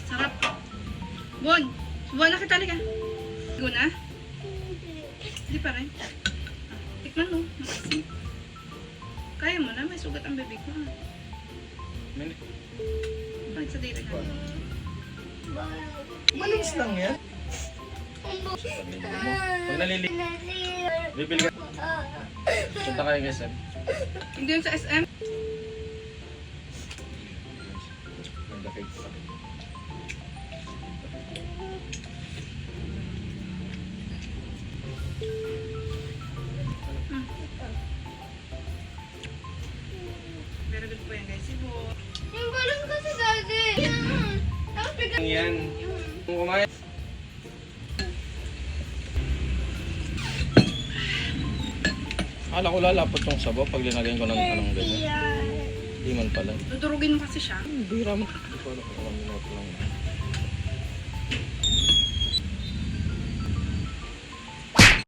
Sarap. Bon, subuhan na kita, halika. Go na? Hindi pa rin. Tikman mo. Makasin. Kaya mo na, may sugat ang bibig mo. Bakit sa dito ka? Malinis lang yan. Pag nalilig, bibili ka. Punta kayo guys. Hindi yun sa SM. Nagdakig pa. Very good po yan guys. Sibo. Yung balon kasi daddy. Tapos bigla. Yan. Kung kumain. Akala ko lalapot yung sabaw pag linagyan ko ng anong ganyan. Hindi man pala. Dudurugin mo kasi siya. Bira mo. Hindi ko alam kung anong minuto lang.